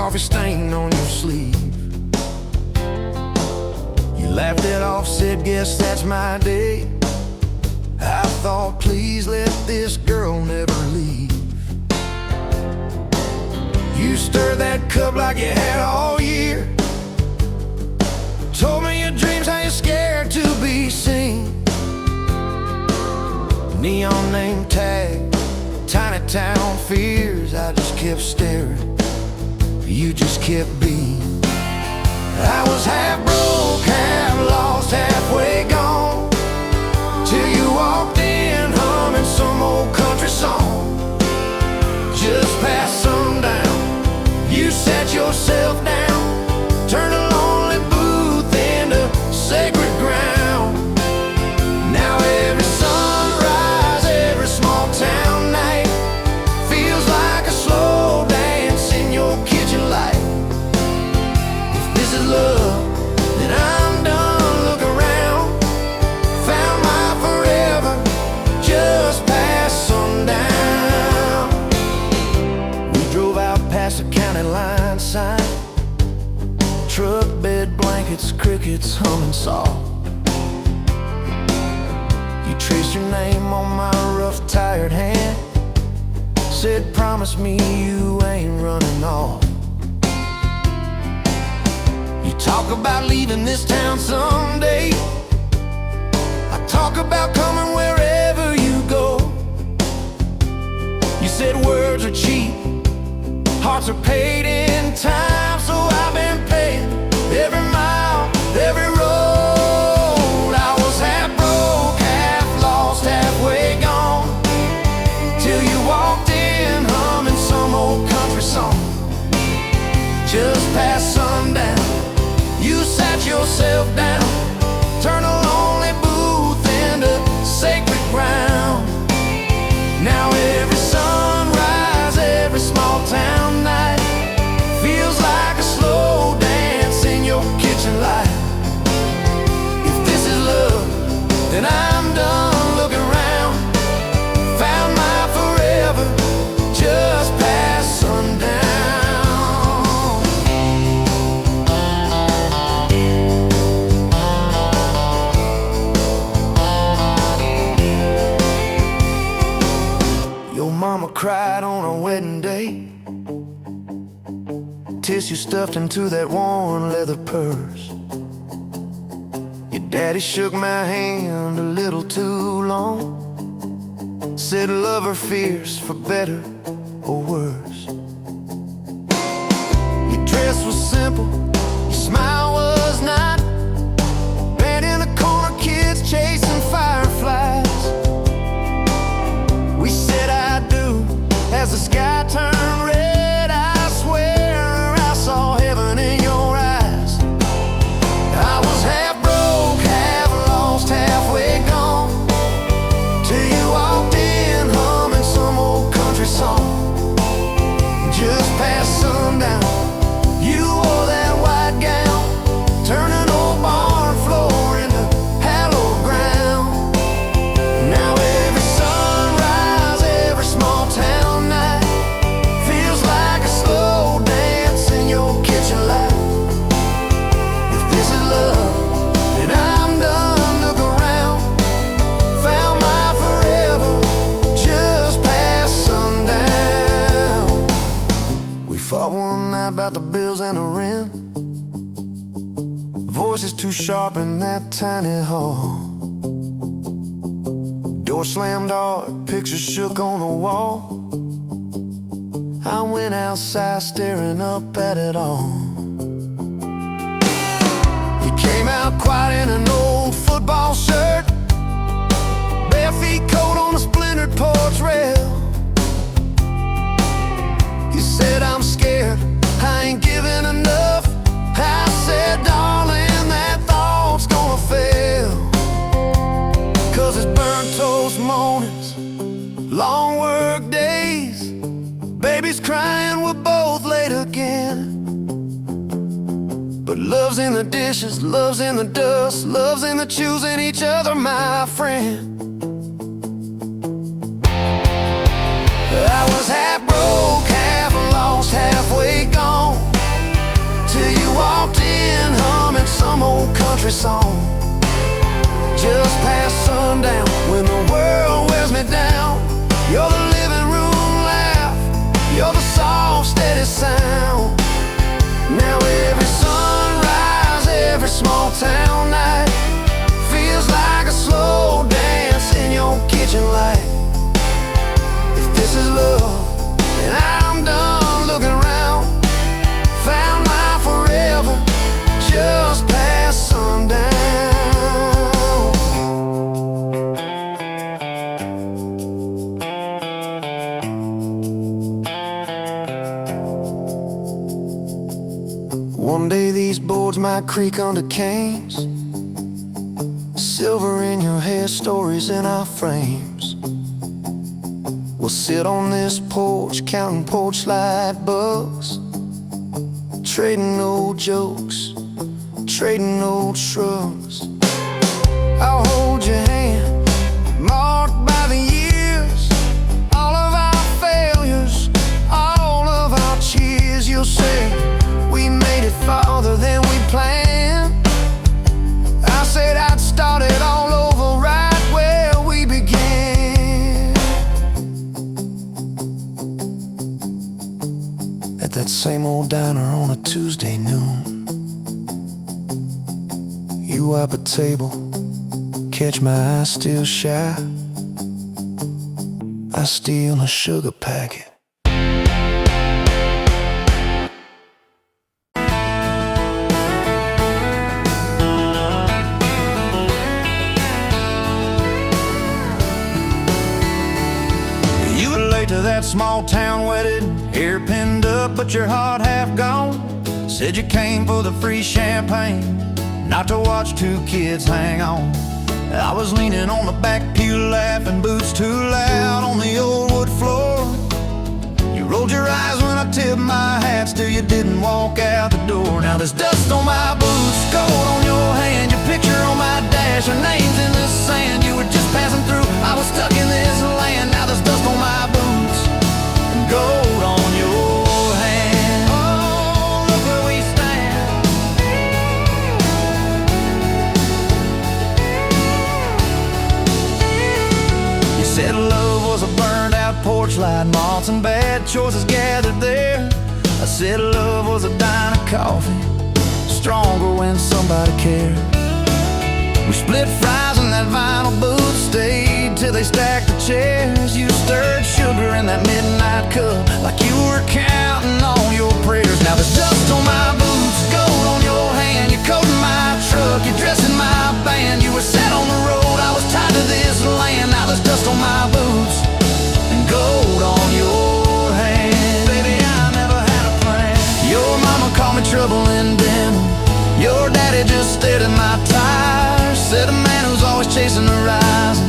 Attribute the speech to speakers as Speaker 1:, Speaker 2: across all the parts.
Speaker 1: coffee stain on your sleeve. You laughed it off, said, guess that's my day. I thought, please let this girl never leave. You stirred that cup like you had all year. Told me your dreams, how you're scared to be seen. Neon name tag, tiny town fears. I just kept staring, you just kept being. I was half broke, half lost, halfway gone, till you walked in humming some old country song. Just past sundown, you sat yourself down, turned a lonely booth into sacred ground. Now every sunrise, every small town night feels like a slow dance in your kitchen light. If this is love, then I'm done. Look around, found my forever just past sundown. We drove out past the county line sign, truck bed blankets, crickets humming soft. You traced your name on my rough, tired hand, said, promise me you ain't running off. You talk about leaving this town someday. I talk about coming wherever you go. You said words are cheap, hearts are paid in time. So I've been paying every mile, every road. I was half broke, half lost, halfway gone, till you walked in humming some old country song. Just past sundown, you sat yourself down, turned a lonely booth into sacred ground. Now every sunrise, every small town night feels like a slow dance in your kitchen light. If this is love, then I'm done. Looking around, found my forever just past sundown. Your mama cried on our wedding day, tissue stuffed into that worn leather purse. Your daddy shook my hand a little too long, said love or fierce, for better or worse. Your dress was simple, your smile was not. Bed in the corner, kids chasing fireflies. We said I do as the sky turned red. I swear I saw heaven in your eyes. I was half broke, half lost, halfway gone, till you walked in humming some old country song. Just past sundown, you wore that white gown, turning old barn floor into hallowed ground. Now every sunrise, every small town night feels like a slow dance in your kitchen light. If this is love, then I'm done. Look around, found my forever just past sundown. We fought one night about the bills and the rent, voices too sharp in that tiny hall. Door slammed hard, pictures shook on the wall. I went outside staring up at it all. He came out quiet in an old football shirt, bare feet cold on a splintered porch rail. He said, I'm scared, I ain't giving enough. I said, darling, that thought's gonna fail. 'Cause it's burnt toast mornings, long work days, babies crying, we're both late again. But love's in the dishes, love's in the dust, love's in the choosing each other, my friend. I was half broke, half lost, halfway gone, some old country song. Just past sundown, when the world wears me down, you're the living room laugh, you're the soft, steady sound. Now every sunrise, every small town night feels like a slow dance in your kitchen light. If this is love, then I'm done looking around. Found my forever just past sundown. One day these boards might creak under canes, silver in your hair, stories in our frames. We'll sit on this porch, counting porch light bugs, trading old jokes, trading old shrugs. I'll hold your hand, marked by the years, all of our failures, all of our cheers. You'll say we made it farther than we planned. I said I'd start it all over right where we began. At that same old diner on a Tuesday noon, you wipe a table, catch my eye still shy. I steal a sugar packet. To that small town wedding, hair pinned up but your heart half gone. Said you came for the free champagne, not to watch two kids hang on. I was leaning on the back pew laughing, boots too loud on the old wood floor. You rolled your eyes when I tipped my hat, still you didn't walk out the door. Now there's dust on my boots, gold on your hand, your picture on my dash, your name's in the sand. You were just passing through, I was stuck in this land. Now there's dust on my boots, gold on your hand. Oh, look where we stand. You said love was a burned out porch light, moths and bad choices gathered there. I said love was a dime of coffee, stronger when somebody cared. We split fries in that vinyl booth, stayed till they stacked the chairs. You stirred sugar in that midnight cup like you were counting on your prayers. Now there's dust on my boots, gold on your hand, you're coating my truck, you're dressing my band. You were set on the road, I was tied to this land. Now there's dust on my boots and gold on your hand. Baby, I never had a plan. Your mama called me trouble in denim, your daddy just stared at my tires. Said a man who's always chasing the horizon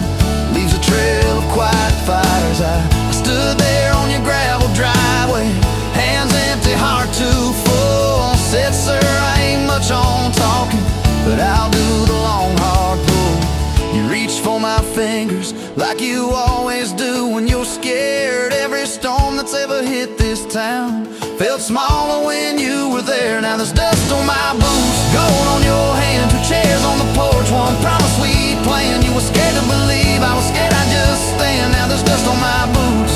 Speaker 1: leaves a trail of quiet fires. I stood there on your gravel driveway, hands empty, heart too full. Said, sir, I ain't much on talking, but I'll do the long hard pull. You reached for my fingers like you always do when you're scared. Every storm that's ever hit this town felt smaller when you were there. Now there's dust on my boots, gold on your hand, two chairs on the porch, one promise we planned. You were scared to believe, I was scared I'd just stand. Now there's dust on my boots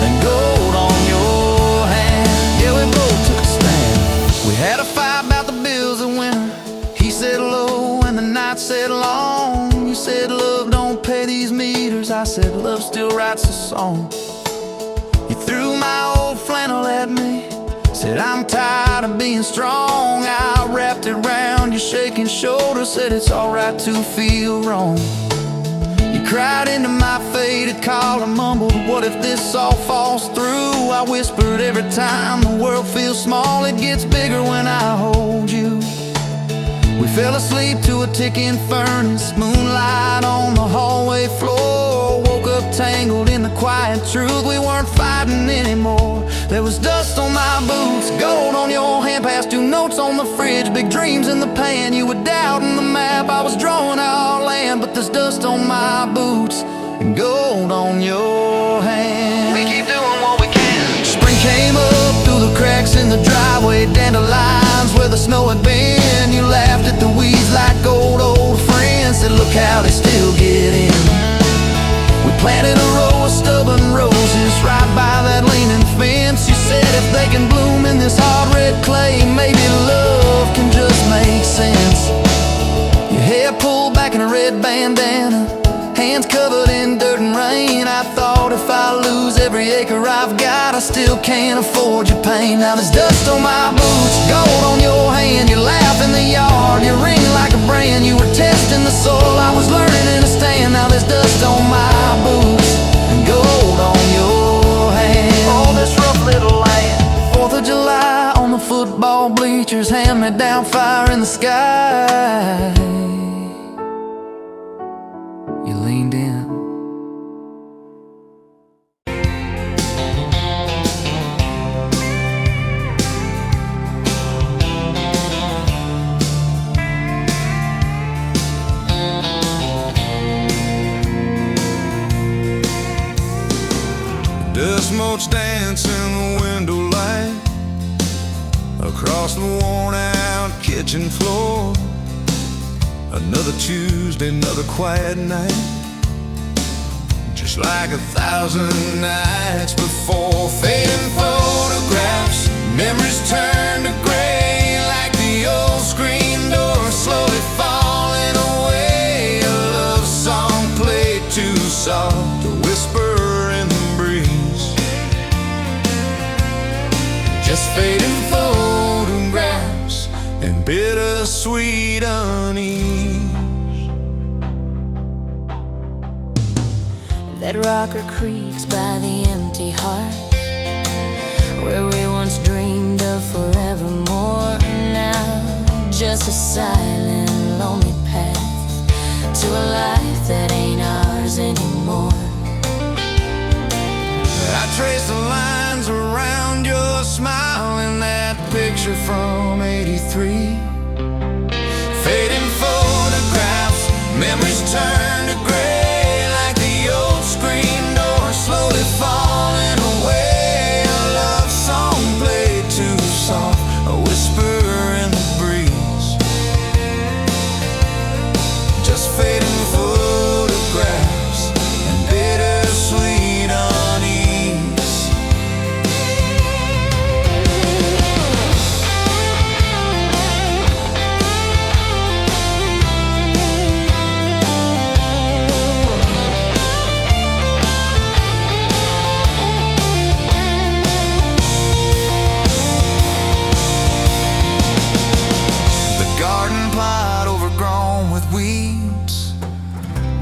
Speaker 1: and gold on your hand. Yeah, we both took a stand. We had a fight about the bills of winter. He said low and the night said long. You said love don't pay these meters, I said love still writes a song. You threw my old flannel at me, said I'm tired of being strong. I wrapped it round your shaking shoulder, said it's alright to feel wrong. You cried into my faded collar, mumbled, what if this all falls through? I whispered, every time the world feels small, it gets bigger when I hold you. We fell asleep to a ticking furnace, moonlight on the hallway floor. Woke up tangled in the quiet truth, we weren't fighting anymore. There was dust on my boots, gold on your hand, past two notes on the fridge, big dreams in the pan. You were doubting the map, I was drawing our land, but there's dust on my boots and gold on your hand. We keep doing what we can. Spring came up through the cracks in the driveway, dandelions where the snow had been. You laughed at the said, look how they still get in. We planted a row of stubborn roses right by that leaning fence. You said if they can bloom in this hard red clay, maybe love can just make sense. Your hair pulled back in a red bandana, hands covered in dirt and rain. I thought if I lose every acre I've got, I still can't afford your pain. Now there's dust on my boots, gold on your hand. You laugh in the yard, you ring like a brand. You were testing the soil, I was learning in a stand. Now there's dust on my boots and gold on your hand. Oh, this rough little land. 4th of July on the football bleachers, hand-me-down fire in the sky. You leaned in.
Speaker 2: Dust motes dance in the window light across the worn-out kitchen floor. Another Tuesday, another quiet night, just like 1,000 nights before. Fading photographs, memories turn to gray like the old screen door slowly falling away. A love song played too soft, a whisper in the breeze. Just fading photographs and bittersweet unease.
Speaker 3: That rocker creaks by the empty heart, where we once dreamed of forevermore. Now just a silent, lonely path to a life that ain't ours anymore.
Speaker 2: I trace the lines around your smile in that picture from '83. Fading photographs, memories turn to gray like the old screen door slowly falling away. A love song played too soft, a whisper in the breeze. Just fading photographs and bittersweet unease.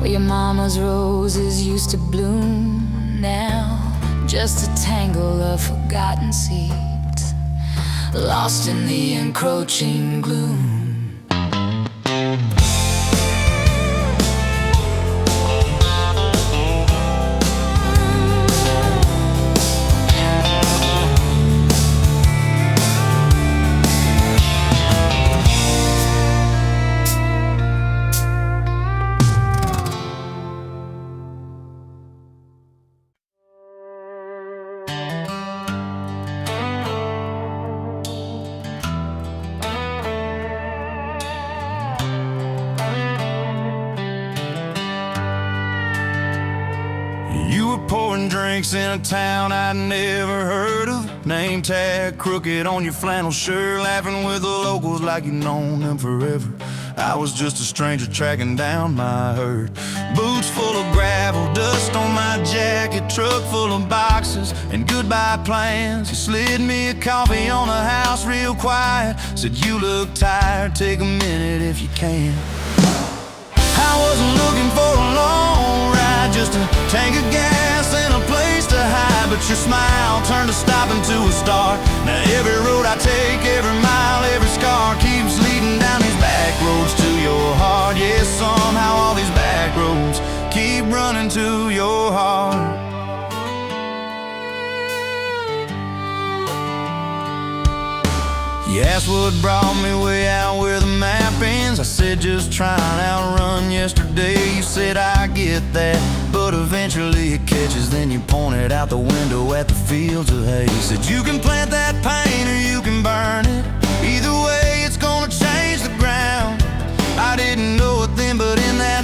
Speaker 3: Where your mama's roses used to bloom, now just a tangle of forgotten seeds, lost in the encroaching gloom.
Speaker 2: You were pouring drinks in a town I'd never heard of, name tag crooked on your flannel shirt, laughing with the locals like you'd known them forever. I was just a stranger tracking down my herd. Boots full of gravel, dust on my jacket, truck full of boxes and goodbye plans. You slid me a coffee on the house real quiet, said you look tired, take a minute if you can. I wasn't looking for a long ride, just a tank of gas and a place to hide, but your smile turned a stop into a start. Now every road I take, every mile, every scar keeps leading down these back roads to your heart. Yeah, somehow all these back roads keep running to your heart. You asked what brought me way out where the map ends. I said just trying to outrun yesterday. You said I get that, but eventually it catches. Then you pointed out the window at the fields of hay. You said you can plant that pain or you can burn it. Either way it's gonna change the ground. I didn't know it then, but in that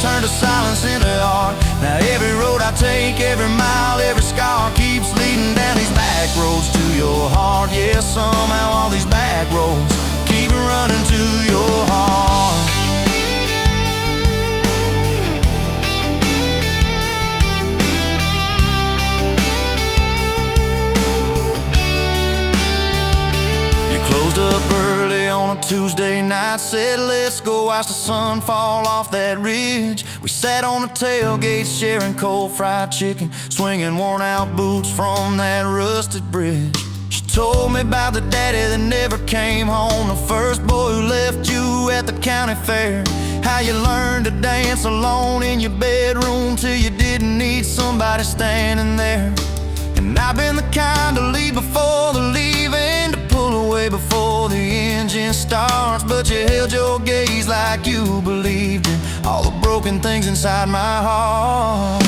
Speaker 2: turn to silence into art. Now every road I take, every mile, every scar keeps leading down these back roads to your heart. Yeah, somehow all these back roads keep running to your heart. Closed up early on a Tuesday night, said let's go watch the sun fall off that ridge. We sat on the tailgate sharing cold fried chicken, swinging worn out boots from that rusted bridge. She told me about the daddy that never came home, the first boy who left you at the county fair. How you learned to dance alone in your bedroom till you didn't need somebody standing there. And I've been the kind to leave before the leaving, to pull away before the engine starts. But you held your gaze like you believed in all the broken things inside my heart.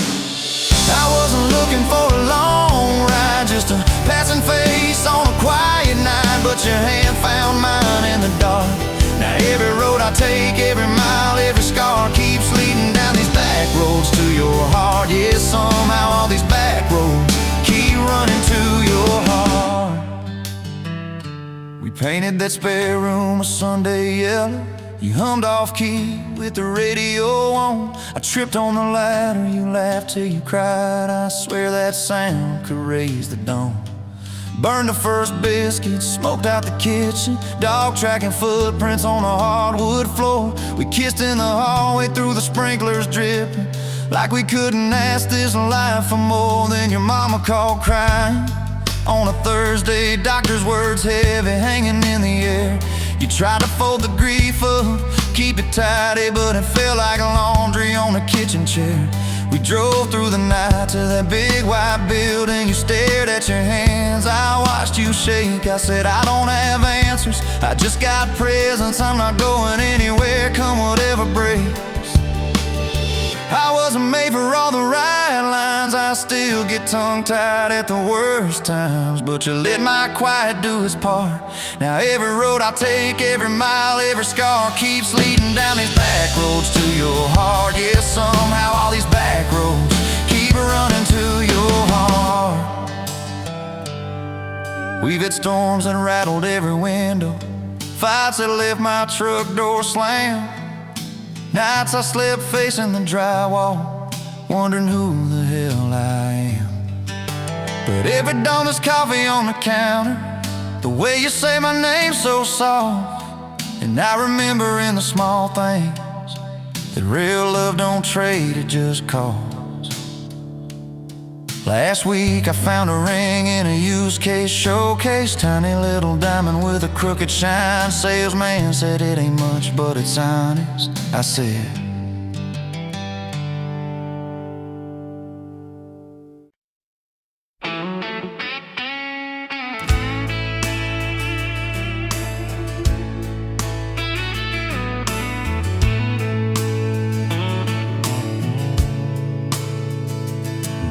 Speaker 2: I wasn't looking for a long ride, just a passing face on a quiet night, but your hand found mine in the dark. Now every road I take, every mile, every scar keeps leading down these back roads to your heart. Yeah, somehow all these back roads keep running to your heart. We painted that spare room a Sunday yellow. You hummed off key with the radio on. I tripped on the ladder, you laughed till you cried. I swear that sound could raise the dawn. Burned the first biscuit, smoked out the kitchen, dog tracking footprints on the hardwood floor. We kissed in the hallway through the sprinklers dripping, like we couldn't ask this life for more. Than your mama called crying on a Thursday, doctor's words heavy hanging in the air. You tried to fold the grief up, keep it tidy, but it felt like laundry on a kitchen chair. We drove through the night to that big white building. You stared at your hands, I watched you shake. I said I don't have answers, I just got presents. I'm not going anywhere, come whatever breaks. I wasn't made for all the right lines, I still get tongue-tied at the worst times. But you let my quiet do its part. Now every road I take, every mile, every scar keeps leading down these back roads to your heart. Yeah, somehow all these back roads keep running to your heart. We've had storms that rattled every window, fights that left my truck door slammed, nights I slept facing the drywall, wondering who the hell I am. But every dawn there's coffee on the counter, the way you say my name so soft. And I remember in the small things that real love don't trade, it just costs. Last week I found a ring in a used case showcase, tiny little diamond with a crooked shine. Salesman said it ain't much, but it's honest. I said,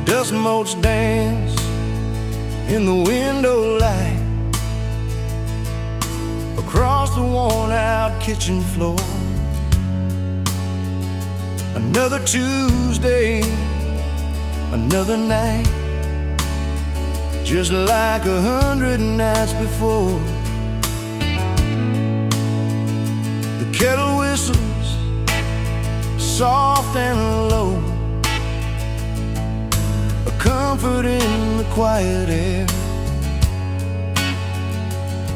Speaker 2: dust motes dance in the window light across the worn-out kitchen floor. Another Tuesday, another night, just like 100 nights before. The kettle whistles soft and low, comfort in the quiet air.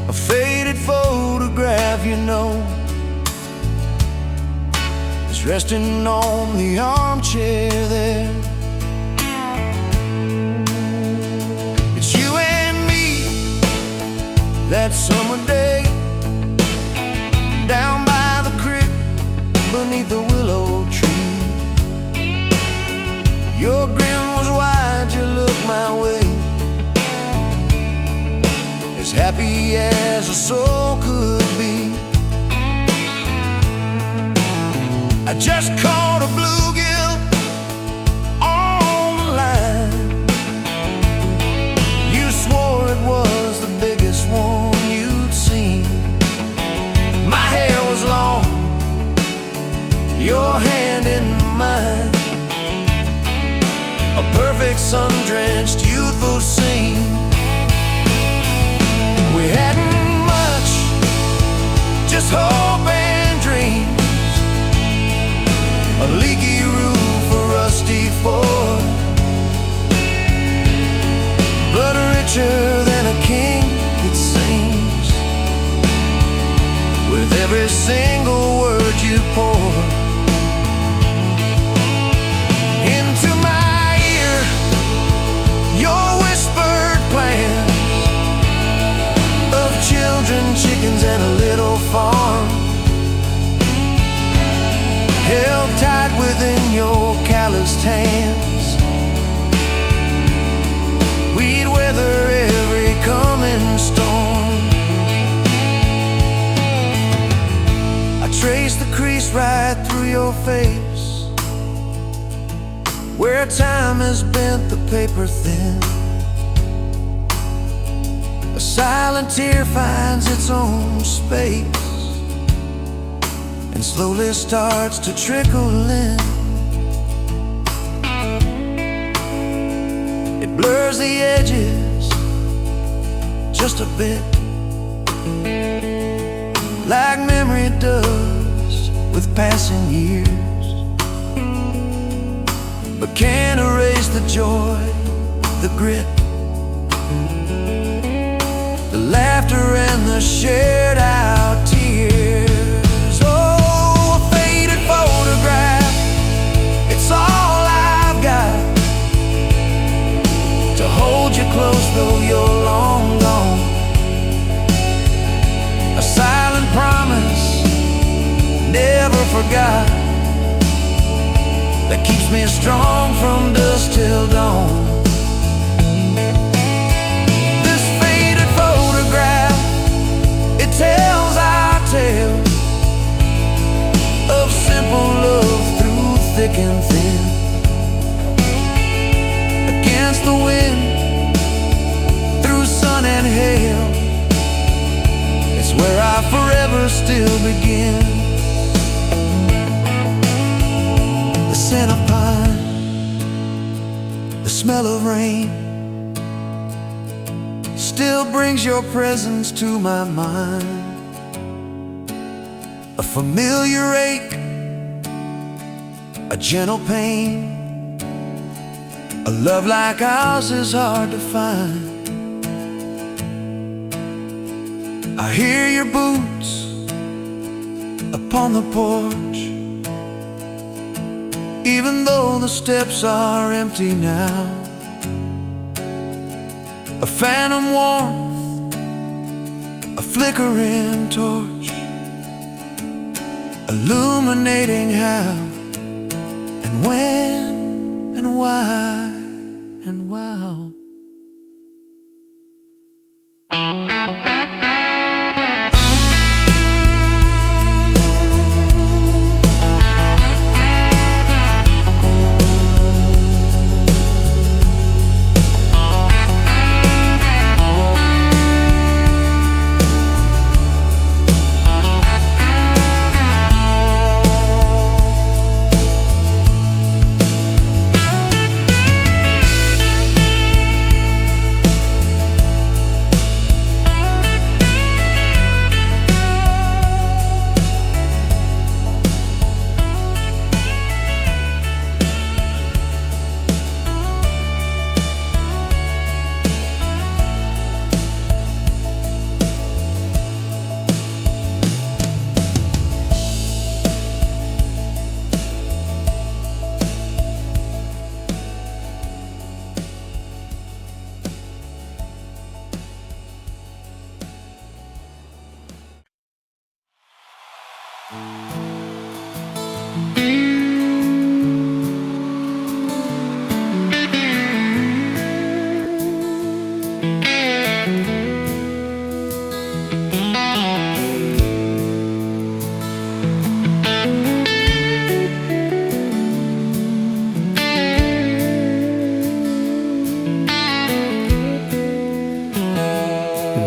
Speaker 2: A faded photograph, you know, is resting on the armchair there. It's you and me that summer day, down by the creek beneath the willow tree. Your grin was wide, you looked my way, as happy as a soul could be. I just caught a bluegill on the line. You swore it was the biggest one you'd seen. My hair was long, your
Speaker 1: your hand in mine. A perfect sun-drenched youthful scene. We hadn't much, just hope and dreams. A leaky roof, a rusty Ford, but richer than a king, it seems, with every single word you pour into my ear. Your whispered plans of children, chickens, and a little farm, held tight within your calloused hands. We'd weather every coming storm. I traced the crease right through your face, where time has bent the paper thin. A silent tear finds its own space and slowly starts to trickle in. It blurs the edges just a bit, like memory does with passing years, but can't erase the joy, the grit, the laughter and the shared out tears. Oh, a faded photograph, it's all I've got to hold you close though you're long gone. A silent promise, never forgot, that keeps me strong from dusk till dawn. This faded photograph, it tells our tale of simple love through thick and thin. Against the wind, through sun and hail, it's where I forever still begin. The scent of pine, the smell of rain, still brings your presence to my mind. A familiar ache, a gentle pain, a love like ours is hard to find. I hear your boots upon the porch, even though the steps are empty now. A phantom warmth, a flickering torch, illuminating how and when and why and wow.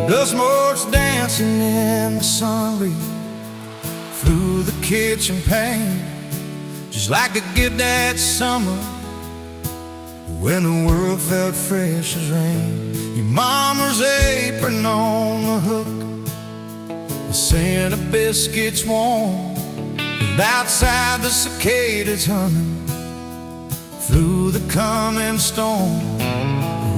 Speaker 2: Dust motes dancing in the sun breeze, through the kitchen pane, She's like a gift that summer when the world felt fresh as rain. Your mama's apron on the hook, the scent of biscuits warm, and outside the cicadas humming through the coming storm.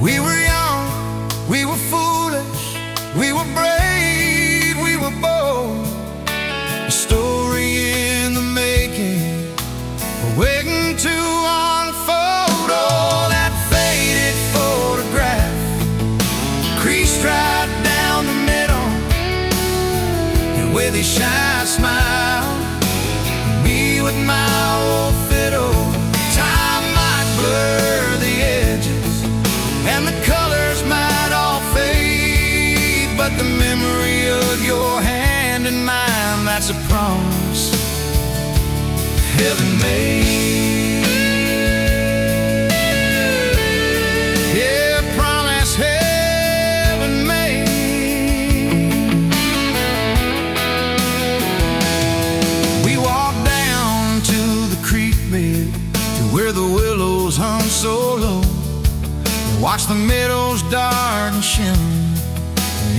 Speaker 2: We were young, we were foolish, we were brave, we were bold. A story in the making, waiting to unfold. Oh, that faded photograph, creased right down the middle, and with his shy smile, me with my old fiddle. Time might blur the edges, and the colors might all fade, but the memory of your hand in mine, that's a promise heaven made. Yeah, promise heaven made. We walked down to the creek bed, to where the willows hung so low, and watched the meadows dart and shimmer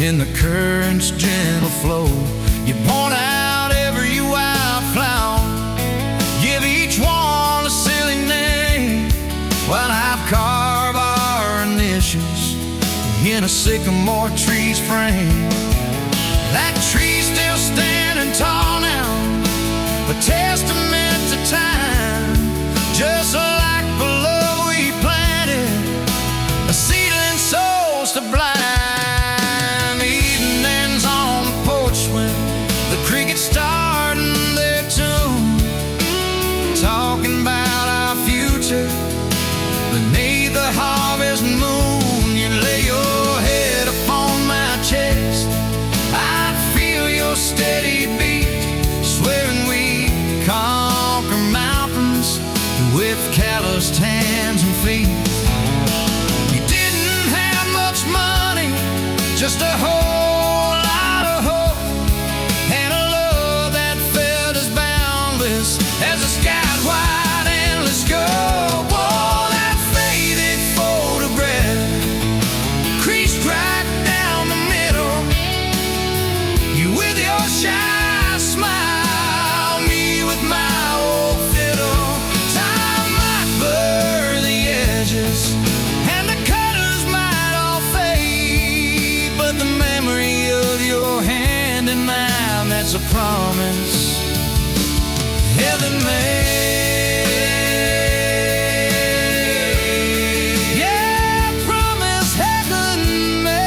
Speaker 2: in the current's gentle flow. You point out every wildflower, give each one a silly name, while I've carved our initials in a sycamore tree's frame. That tree's still standing tall now, a testament to time, just like the love we planted, a seedling souls to blind. Evenings on the porch when the crickets starting their tune, talking about our future beneath the harvest moon. You lay your head upon my chest, I'd feel your steady beat, swearing we conquer mountains with calloused hands and feet. You didn't have much money, just a whole lot of hope, and a love that felt as boundless as the sky's wide endless scope. Oh, that faded photograph, creased right down the middle, you with your shy smile, me with my old fiddle. Time might blur the edges, and the colors might all fade, but the memory of your hand in mine, that's a promise heaven made. Yeah, promise heaven made.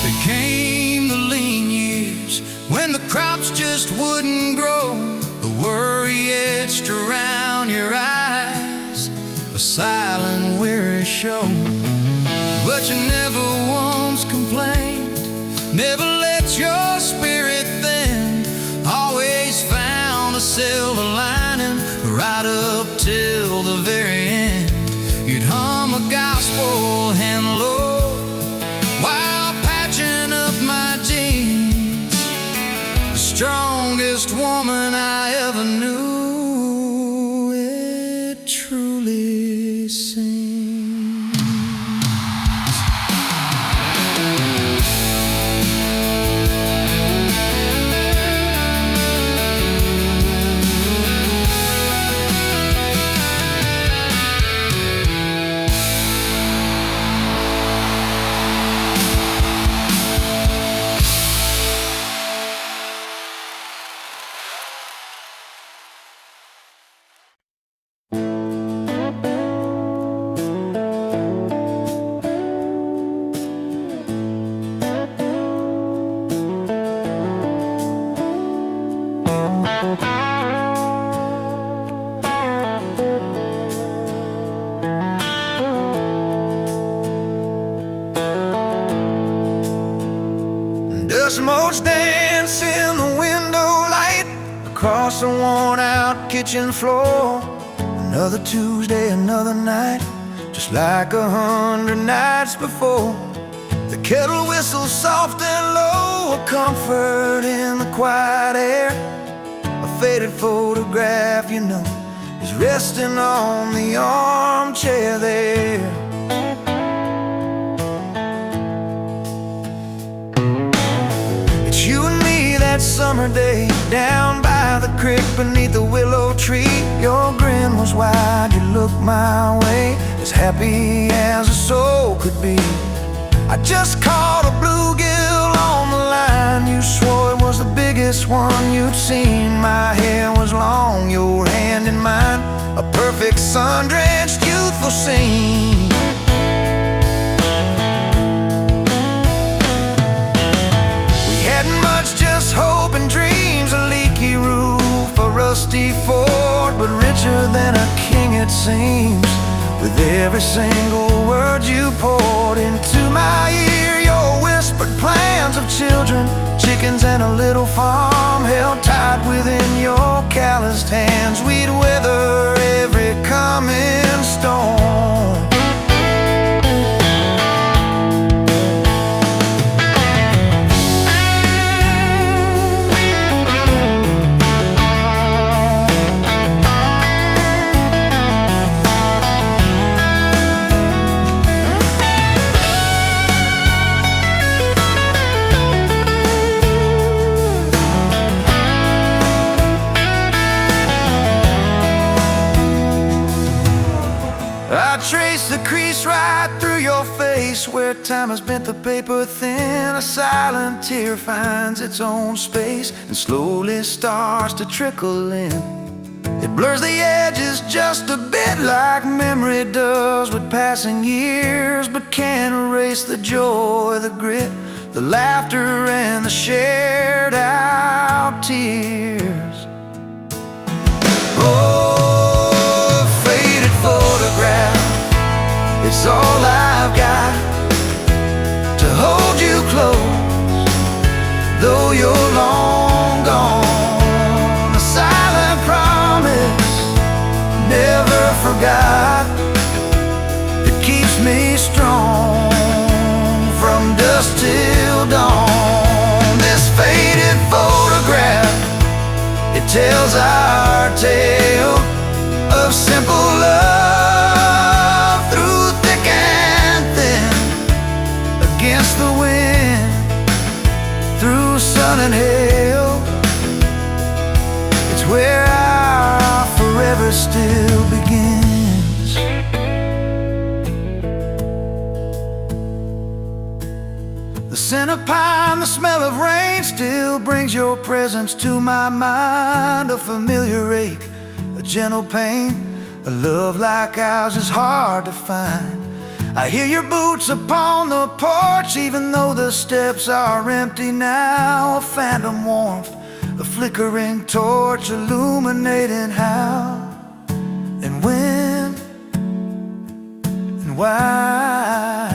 Speaker 2: There came the lean years when the crops just wouldn't grow, the worry etched around your eyes, a silent weary show. But you never once complained, never let your spirit thin, always found a silver lining right up till the very end. You'd hum a gospel hymn low while patching up my jeans, the strongest woman I ever knew, it truly seems. Dust motes dance in the window
Speaker 1: across the worn-out kitchen floor. Another Tuesday, another night, just like 100 nights before. The kettle whistles soft and low, a comfort in the quiet air. A faded photograph, you know, is resting on the armchair there. It's you and me that summer day, down by the creek beneath the willow tree. Your grin was wide, you looked my way, as happy as a soul could be. I just caught a bluegill on the line. You swore it was the biggest one you'd seen. My hair was long, your hand in mine, a perfect sun-drenched youthful scene. We hadn't much, just hope and dreams, a leaky roof, a rusty fort, but richer than a king it seems. With every single word you poured into my ear, your whispered plans of children, chickens and a little farm held tight within your calloused hands. We'd weather every coming storm. I trace the crease right through your face, where time has bent the paper thin. A silent tear finds its own space and slowly starts to trickle in. It blurs the edges just a bit, like memory does with passing years, but can't erase the joy, the grit, the laughter and the shared out tears. Oh, faded photograph, it's all I've got to hold you close, though you're long gone. A silent promise, never forgot, it keeps me strong from dusk till dawn. This faded photograph, it tells our tale of simple love through thick and thin, against the wind, through sun and hail. It's where our forever still begins. The scent of pine, the smell of rain still brings your presence to my mind. A familiar ache, a gentle pain, a love like ours is hard to find. I hear your boots upon the porch, even though the steps are empty now. A phantom warmth, a flickering torch, illuminating how and when and why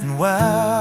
Speaker 1: and why.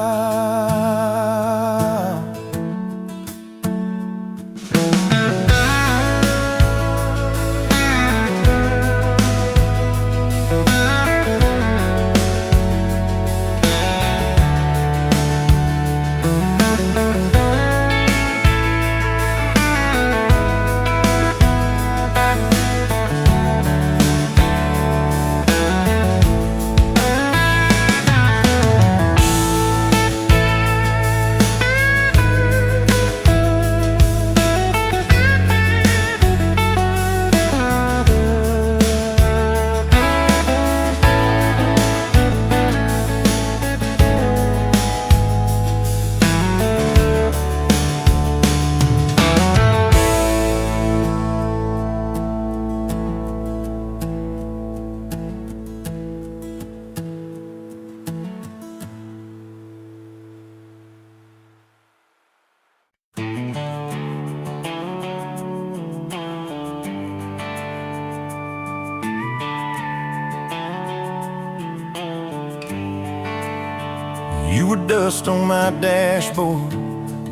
Speaker 1: You were dust on my dashboard,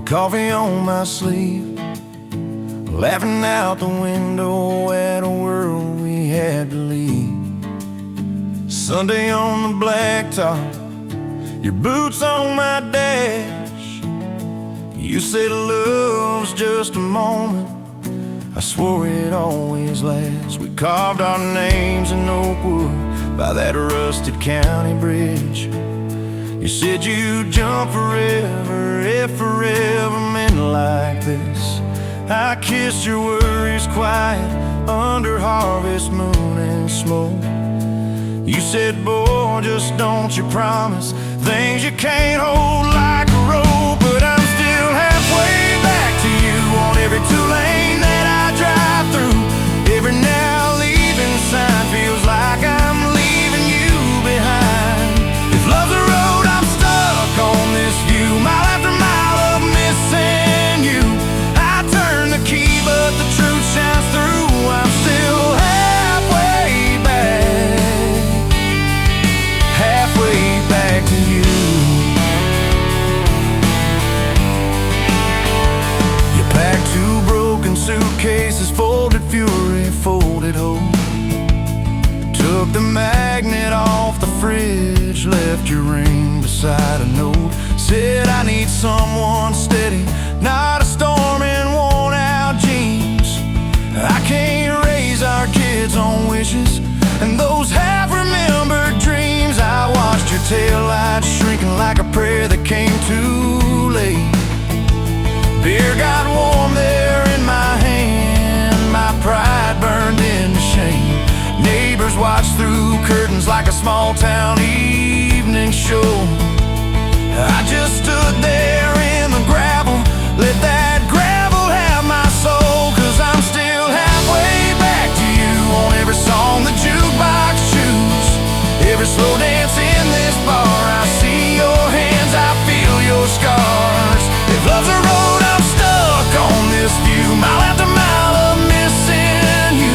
Speaker 1: coffee on my sleeve,
Speaker 2: laughing out the window at a world we had to leave. Sunday on the blacktop, your boots on my dash. You said love's just a moment, I swore it always lasts. We carved our names in oak wood by that rusted county bridge. You said you'd jump forever if forever meant like this. I kissed your worries quiet under harvest moon and smoke. You said, boy, just don't you promise things you can't hold like a rope. But I'm still halfway back to you on every two-lane that I drive through. Every now leaving sign feels like I'm leaving you behind. If love's a road, I'm stuck on this view, mile after mile of missing you. I turn the key, but the truth shines through. I'm still halfway back to you. You packed two broken suitcases, folded fury, folded hope. Took the magnet off the fridge, left your ring beside a note. Said I need someone steady, not a storm in worn out jeans. I can't raise our kids on wishes and those half-remembered dreams. I watched your taillights shrinking like a prayer that came too late. Beer got warm there in my hand, my pride burned into shame. Neighbors watched through curtains like a small-town evening show. I just stood there in the gravel, let that gravel have my soul. 'Cause I'm still halfway back to you on every song the jukebox choose. Every slow dance in this bar, I see your hands, I feel your scars. If love's a road, I'm stuck on this view, mile after mile of missing you.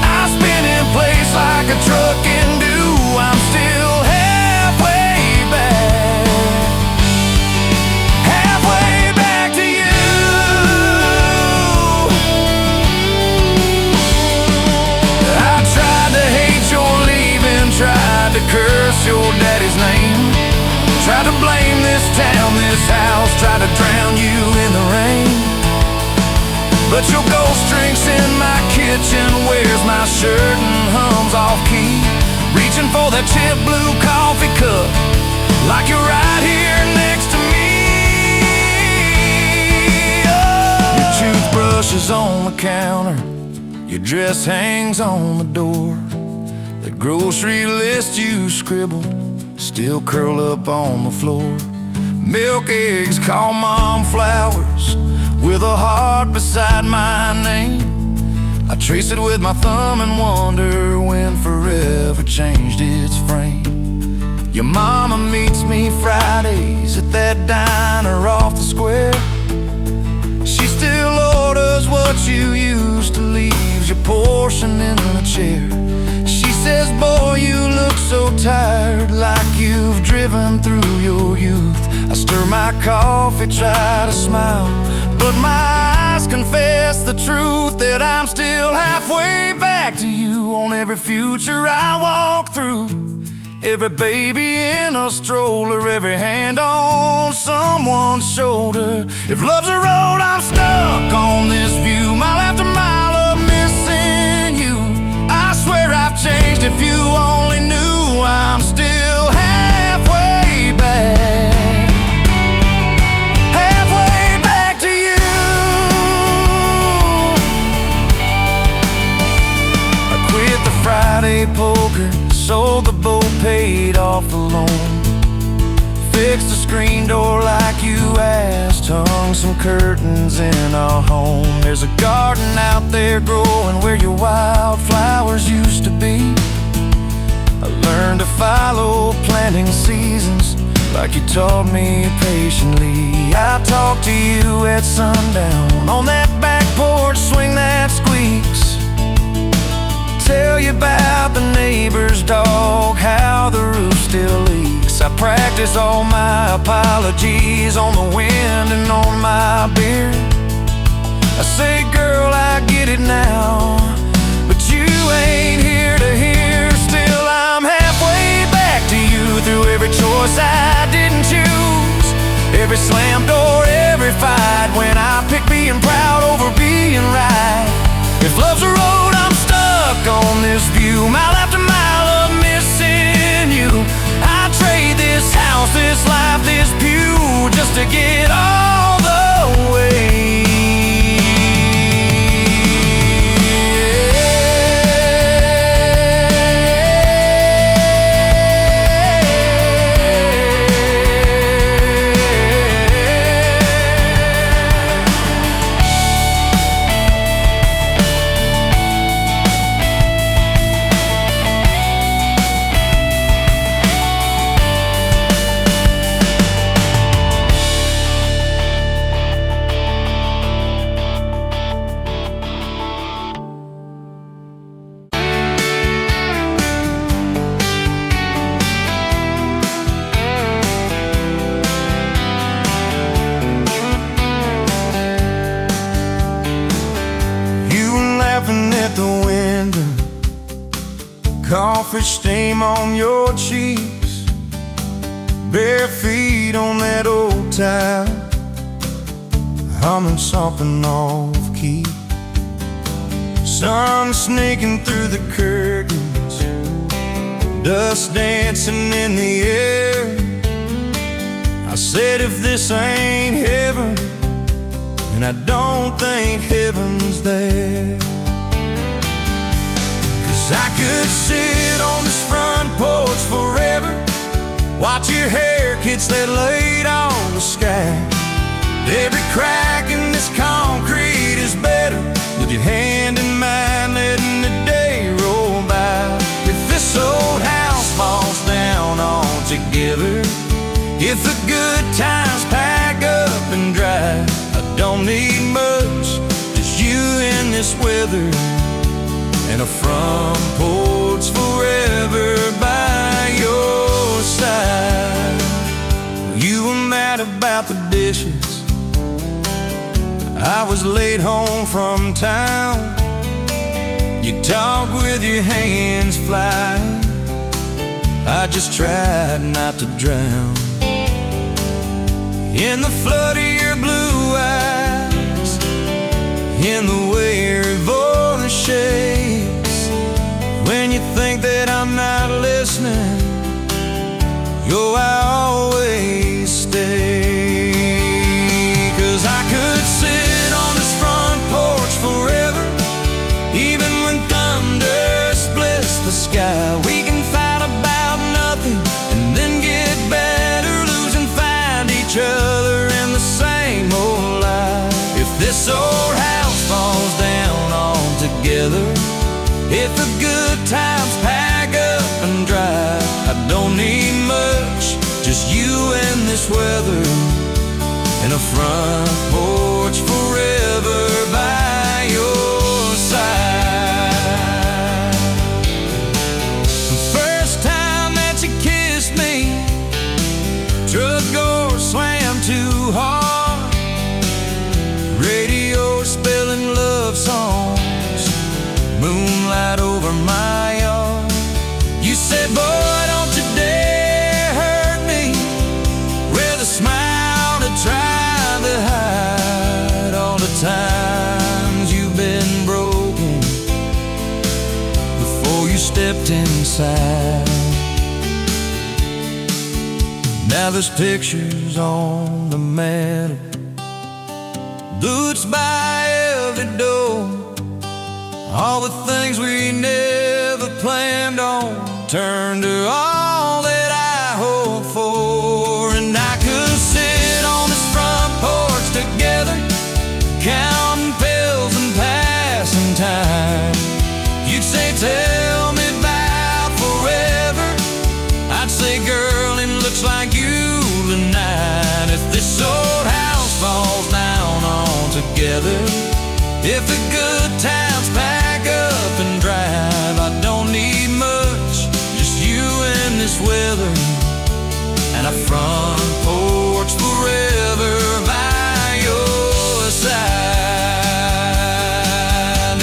Speaker 2: I spin in place like a truck can do. I'm still halfway back to you. I tried to hate your leaving, tried to curse your daddy's name, tried to blame this town, this house, tried to drown you in the rain. But your ghost drinks in my kitchen, wears my shirt and hums off key, reaching for that chip blue coffee cup like you're right here next to me. Oh. Your toothbrush is on the counter, your dress hangs on the door. The grocery list you scribbled still curl up on the floor. Milk, eggs, call mom flowers with a heart beside my name. I trace it with my thumb and wonder when forever changed its frame. Your mama meets me Fridays at that diner off the square. She still orders what you used to, leaves your portion in the chair. She says, boy, you look so tired, like you've driven through your youth. I stir my coffee, try to smile, but my eyes confess the truth, that I'm still halfway back to you on every future I walk through. Every baby in a stroller, every hand on someone's shoulder. If love's a road, I'm stuck on this view, mile after mile of missing you. I swear I've changed, if you only knew. I'm still halfway back to you. I quit the Friday poker, sold the boat, paid off the loan, fixed the screen door like you asked, hung some curtains in our home. There's a garden out there growing where your wildflowers used to be. I learned to follow planting seasons like you taught me patiently. I talk to you at sundown on that back porch swing that squeaks, tell you about the neighbor's dog, how the roof still leaks. I practice all my apologies on the wind and on my beard. I say, girl, get it now, but you ain't here to hear. Still, I'm halfway back to you through every choice I didn't choose, every slam door, every fight, when I pick being proud over being right. If love's a road, I'm stuck on this view, mile after mile of missing you. I'd trade this house, this life, this pew, just to get all the way. At the window, coffee stain on your cheeks, bare feet on that old tile, humming something off key. Sun sneaking through the curtains, dust dancing in the air. I said, if this ain't heaven, and I don't think heaven's there. I could sit on this front porch forever, watch your hair catch that light on the sky. Every crack in this concrete is better with your hand in mine, letting the day roll by. If this old house falls down altogether, if the good times pack up and drive, I don't need much, just you in this weather, and a front porch forever by your side. You were mad about the dishes, I was late home from town. You talk with your hands flying, I just tried not to drown in the flood of your blue eyes, in the way your voice shakes when you think that I'm not listening. Yo, I always stay, 'cause I could sit on this front porch forever, even when thunder splits the sky. We can fight about nothing and then get better, lose and find each other in the same old life. If this old house falls down altogether, if the good times pack up and drive, I don't need much, just you and this weather, and a front porch forever by your side. The first time that you kissed me, truck door slammed too hard, radio spelling love songs, moonlight over my yard. You said, boy, don't you dare hurt me, with a smile to try to hide all the times you've been broken before you stepped inside. Now there's pictures on the mantle, boots by every door, all the things we never planned on turned to all that I hope for. And I could sit on this front porch together, counting pills and passing time. You'd say, tell me about forever, I'd say, girl, it looks like you tonight. If this old house falls down altogether, if the good times pack up and drive, I don't need much, just you and this weather, and a front porch forever by your side.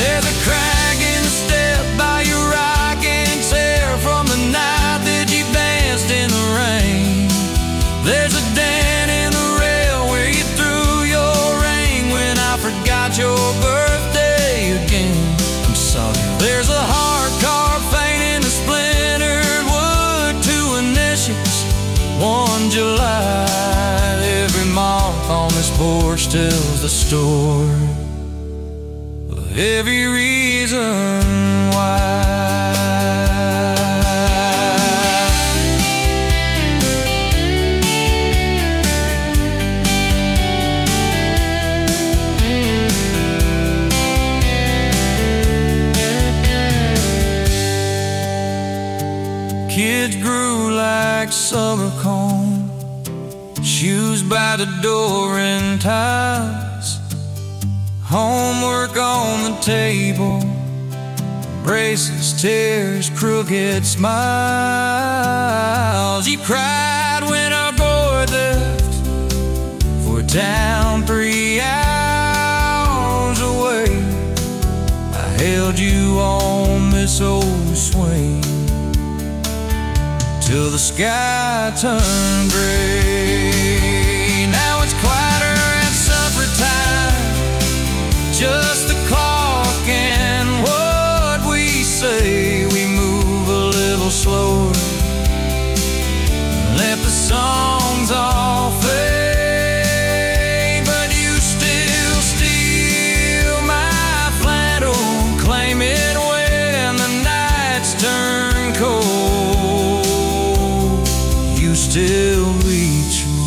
Speaker 2: tells the story of every reason why. Kids grew like summer corn, shoes by the door and ties, homework on the table, braces, tears, crooked smiles. You cried when our boy left for a town 3 hours away. I held you on this old swing till the sky turned gray. Now it's quieter at supper time, just the clock and what we say. We move a little slower, let the songs all fade, but you still steal my flannel, claim it when the nights turn cold. Still reach me.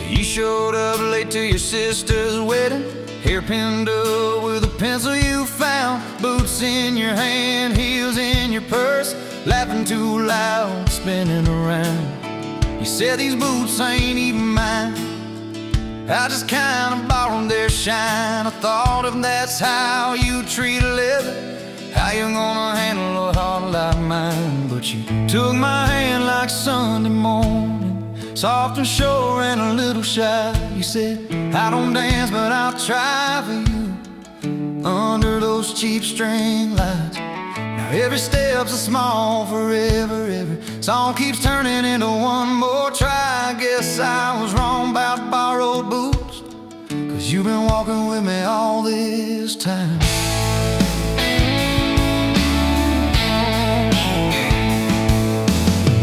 Speaker 2: You showed up late to your sister's wedding, hair pinned up with a pencil you found, boots in your hand, heels in your purse, laughing too loud, spinning around. You said these boots ain't even mine, I just kinda borrowed their shine. I thought if that's how you treat a living, how you gonna handle a heart like mine? But you took my hand like Sunday morning, soft and sure and a little shy. You said, I don't dance, but I'll try for you under those cheap string lights. Now every step's a small forever, every song keeps turning into one more try. I guess I was wrong about borrowed boots, 'cause you've been walking with me all this time.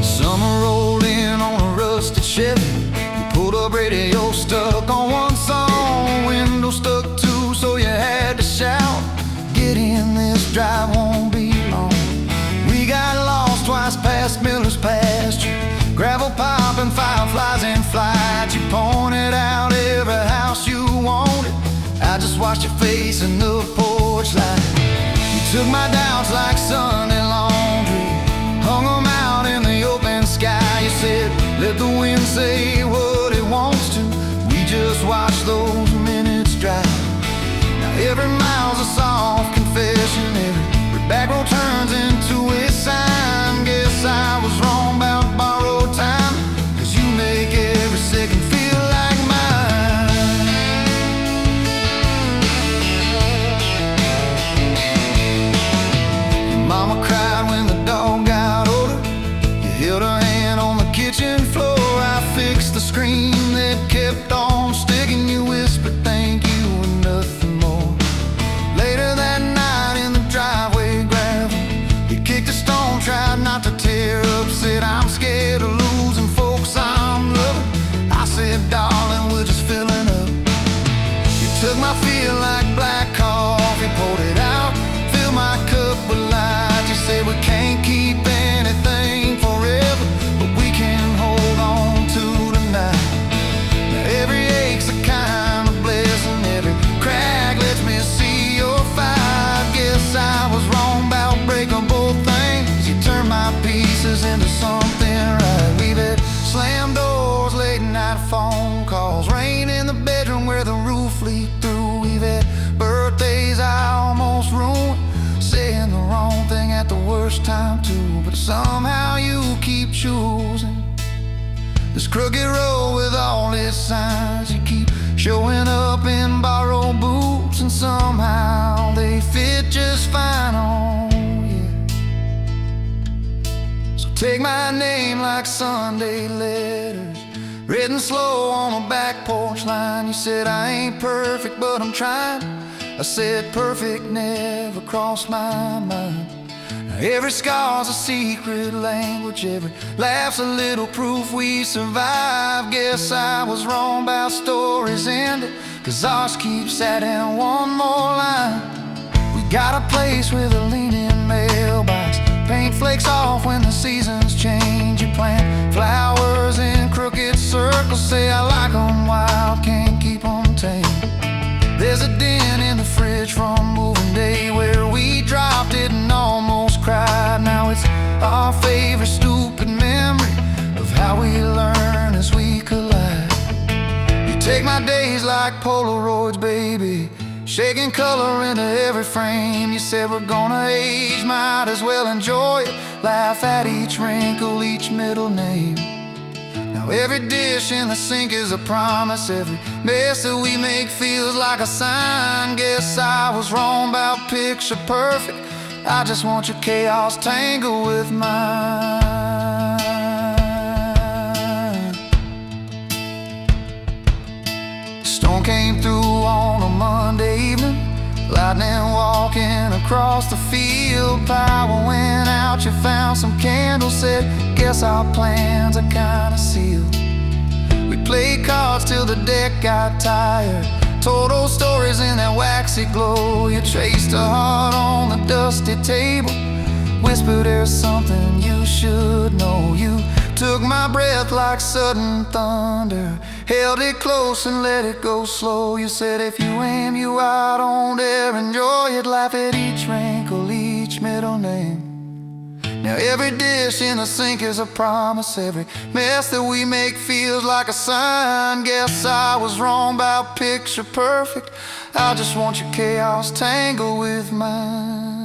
Speaker 2: Summer rolled in on a rusted Chevy, you pulled up, radio stuck on one song, window stuck too, so you had to shout, get in, this drive won't be long. We got lost twice past Miller's pasture, gravel popping, fireflies in flight. You pointed out every house you wanted, I just watched your face in the porch light. You took my doubts like Sunday laundry, hung them out in the open sky. You said, let the wind say what it wants to, we just watch those minutes drive. Now every mile's a soft confession, every back road turns into a sign. Guess I was wrong about borrowed time, 'cause you make every second feel like mine. Your mama cried when the dog got older, you held her hand on the kitchen floor. I fixed the screen that kept on sticking, you whispered thank you and nothing more. Later that night in the driveway gravel, you kicked a stone, tried not to tear up, said
Speaker 1: first time too, but somehow you keep choosing this crooked road with all its signs. You keep showing up in borrowed boots, and somehow they fit just fine on you. So take my name like Sunday letters, written slow on a back porch line. You said I ain't perfect, but I'm trying. I said perfect never crossed my mind. Now every scar's a secret language, every laugh's a little proof we survive. Guess I was wrong about stories ending, 'cause ours keeps adding one more line. We got a place with a leaning mailbox, paint flakes off when the seasons change. You plant flowers in crooked circles, say I like them wild, can't keep them tame. There's a dent in the fridge from moving day where we dropped it and almost cried. Now it's our favorite stupid memory of how we learn as we collide. You take my days like Polaroids, baby, shaking color into every frame. You said we're gonna age, might as well enjoy it, laugh at each wrinkle, each middle name. Now every dish in the sink is a promise, every mess that we make feels like a sign. Guess I was wrong about picture perfect, I just want your chaos tangled with mine. Storm came through on a Monday evening, lightning walking across the field. Power went out, you found some candles, said guess our plans are kinda sealed. We played cards till the deck got tired, told old stories in that waxy glow. You traced a heart on the dusty table, whispered there's something you should know. You took my breath like sudden thunder, held it close and let it go slow. You said if you aim you out, don't dare enjoy it, laugh at each wrinkle, each middle name. Now every dish in the sink is a promise, every mess that we make feels like a sign. Guess I was wrong about picture perfect, I just want your chaos tangled with mine.